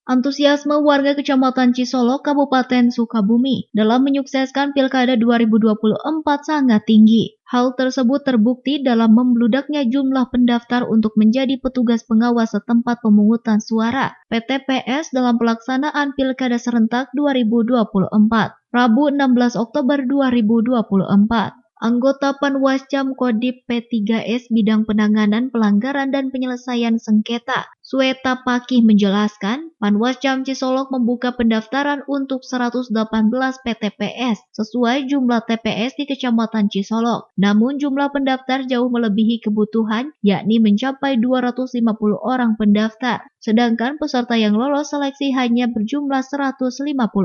Antusiasme warga Kecamatan Cisolok, Kabupaten Sukabumi dalam menyukseskan Pilkada 2024 sangat tinggi. Hal tersebut terbukti dalam membludaknya jumlah pendaftar untuk menjadi petugas pengawas setempat pemungutan suara (PTPS) dalam pelaksanaan Pilkada Serentak 2024, Rabu 16 Oktober 2024. Anggota Panwascam Kodim P3S Bidang Penanganan Pelanggaran dan Penyelesaian Sengketa, Sweta Pakih menjelaskan, Panwascam Cisolok membuka pendaftaran untuk 118 PTPS sesuai jumlah TPS di Kecamatan Cisolok. Namun jumlah pendaftar jauh melebihi kebutuhan, yakni mencapai 250 orang pendaftar. Sedangkan peserta yang lolos seleksi hanya berjumlah 150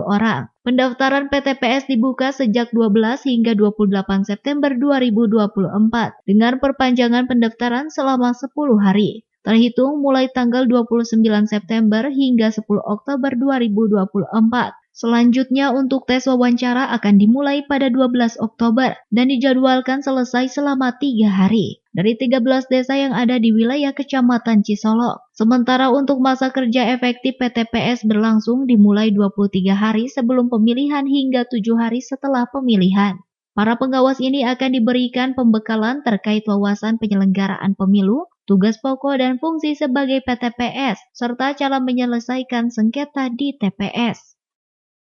orang. Pendaftaran PTPS dibuka sejak 12 hingga 28 September 2024 dengan perpanjangan pendaftaran selama 10 hari. Terhitung mulai tanggal 29 September hingga 10 Oktober 2024. Selanjutnya untuk tes wawancara akan dimulai pada 12 Oktober dan dijadwalkan selesai selama 3 hari dari 13 desa yang ada di wilayah Kecamatan Cisolok. Sementara untuk masa kerja efektif PTPS berlangsung dimulai 23 hari sebelum pemilihan hingga 7 hari setelah pemilihan. Para pengawas ini akan diberikan pembekalan terkait wawasan penyelenggaraan pemilu, tugas pokok dan fungsi sebagai PTPS, serta cara menyelesaikan sengketa di TPS.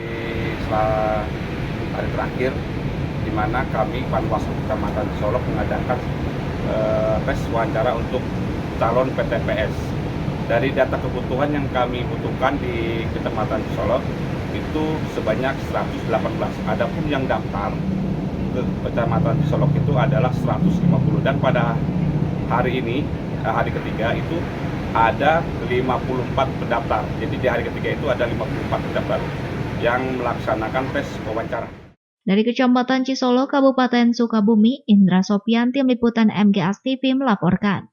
Setelah hari terakhir, di mana kami Panwascam Kecamatan Cisolok mengadakan tes wawancara untuk calon PTPS. Dari data kebutuhan yang kami butuhkan di Kecamatan Cisolok itu sebanyak 118. Adapun yang daftar ke Kecamatan Cisolok itu adalah 150 dan pada hari ini, hari ketiga itu ada 54 pendaftar. Jadi di hari ketiga itu ada 54 pendaftar yang melaksanakan tes wawancara. Dari Kecamatan Cisolok, Kabupaten Sukabumi, Indra Sopian, Tim Liputan MGS TV melaporkan.